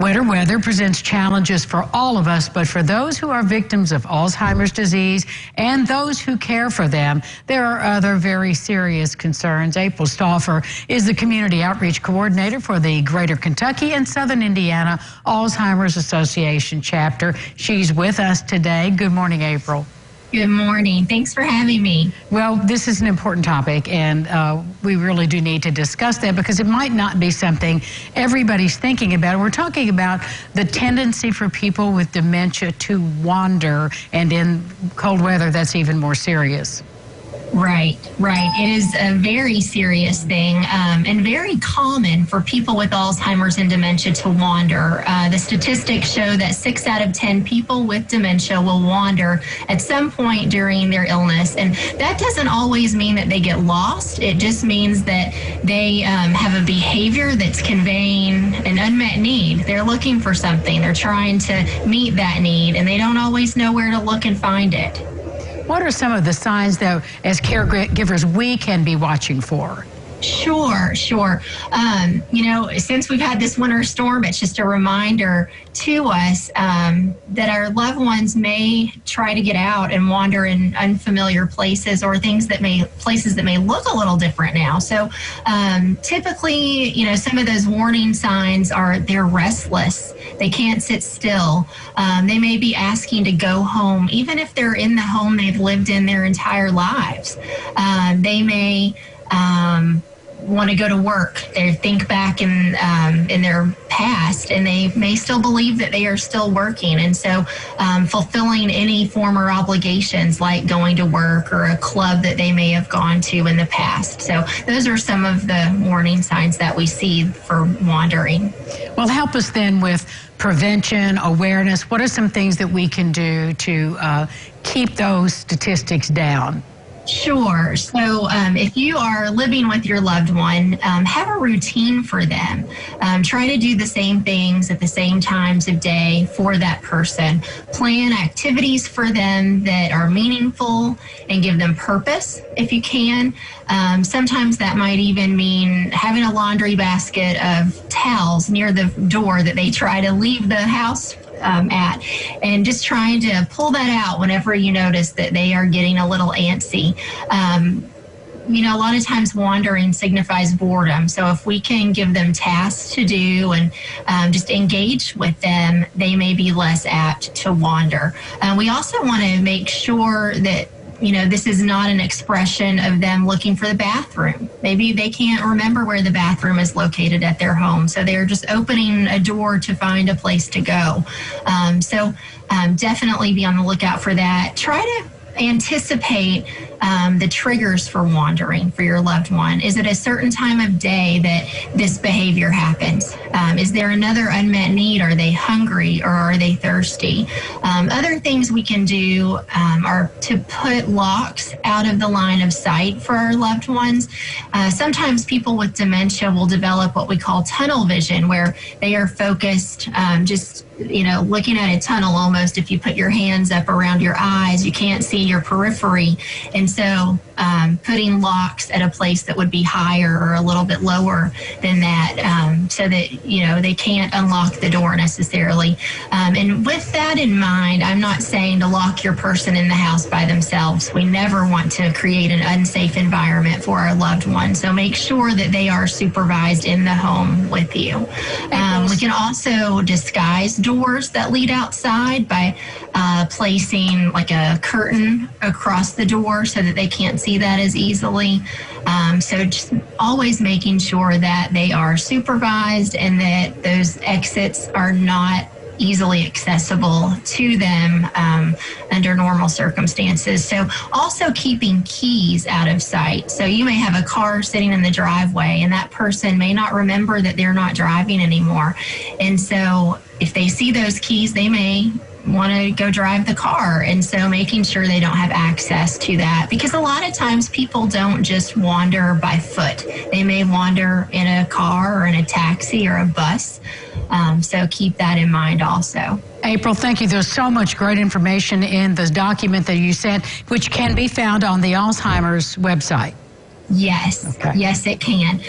Winter weather presents challenges for all of us, but for those who are victims of Alzheimer's disease and those who care for them, there are other very serious concerns. April Stauffer is the Community Outreach Coordinator for the Greater Kentucky and Southern Indiana Alzheimer's Association chapter. She's with us today. Good morning, April. Good morning. Thanks for having me. Well, this is an important topic, and we really do need to discuss that because it might not be something everybody's thinking about. We're talking about the tendency for people with dementia to wander, and in cold weather, that's even more serious. Right. It is a very serious thing and very common for people with Alzheimer's and dementia to wander. The statistics show that 6 out of 10 people with dementia will wander at some point during their illness. And that doesn't always mean that they get lost. It just means that they have a behavior that's conveying an unmet need. They're looking for something. They're trying to meet that need, and they don't always know where to look and find it. What are some of the signs that, as caregivers, we can be watching for? Sure. Since we've had this winter storm, it's just a reminder to us that our loved ones may try to get out and wander in unfamiliar places or places that may look a little different now. So typically, some of those warning signs are they're restless. They can't sit still. They may be asking to go home, even if they're in the home they've lived in their entire lives. They may want to go to work. They think back in their past, and they may still believe that they are still working. And so fulfilling any former obligations like going to work or a club that they may have gone to in the past. So those are some of the warning signs that we see for wandering. Well, help us then with prevention, awareness. What are some things that we can do to keep those statistics down? Sure. So if you are living with your loved one, have a routine for them. Try to do the same things at the same times of day for that person. Plan activities for them that are meaningful and give them purpose if you can. Sometimes that might even mean having a laundry basket of towels near the door that they try to leave the house at, and just trying to pull that out whenever you notice that they are getting a little antsy. A lot of times wandering signifies boredom. So if we can give them tasks to do and just engage with them, they may be less apt to wander. We also want to make sure that this is not an expression of them looking for the bathroom. Maybe they can't remember where the bathroom is located at their home, so they're just opening a door to find a place to go. Definitely be on the lookout for that. Try to anticipate the triggers for wandering for your loved one. Is it a certain time of day that this behavior happens? Is there another unmet need? Are they hungry or are they thirsty? Other things we can do are to put locks out of the line of sight for our loved ones. Sometimes people with dementia will develop what we call tunnel vision, where they are focused looking at a tunnel almost. If you put your hands up around your eyes, you can't see your periphery. And so putting locks at a place that would be higher or a little bit lower than that, so that, they can't unlock the door necessarily. And with that in mind, I'm not saying to lock your person in the house by themselves. We never want to create an unsafe environment for our loved one. So make sure that they are supervised in the home with you. We can also disguise doors that lead outside by placing like a curtain across the door so that they can't see that as easily. So just always making sure that they are supervised and that those exits are not easily accessible to them under normal circumstances. So also keeping keys out of sight. So you may have a car sitting in the driveway and that person may not remember that they're not driving anymore. And so if they see those keys, they may want to go drive the car. And so making sure they don't have access to that, because a lot of times people don't just wander by foot. They may wander in a car or in a taxi or a bus. So keep that in mind also. April, thank you. There's so much great information in the document that you sent, which can be found on the Alzheimer's website. Yes, Okay. yes, it can.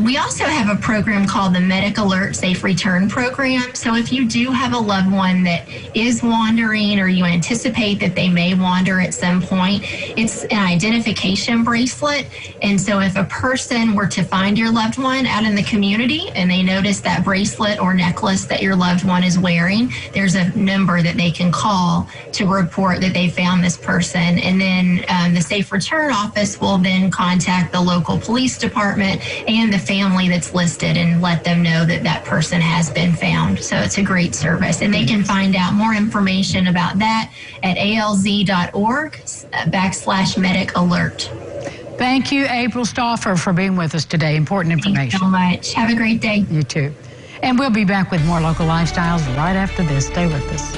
We also have a program called the Medic Alert Safe Return Program. So if you do have a loved one that is wandering or you anticipate that they may wander at some point, it's an identification bracelet. And so if a person were to find your loved one out in the community and they notice that bracelet or necklace that your loved one is wearing, there's a number that they can call to report that they found this person. And then the Safe Return Office will then contact the local police department and the family that's listed and let them know that that person has been found. So it's a great service. And they can find out more information about that at alz.org/medic alert. Thank you, April Stauffer, for being with us today. Important information. Thank you so much. Have a great day. You too. And we'll be back with more local lifestyles right after this. Stay with us.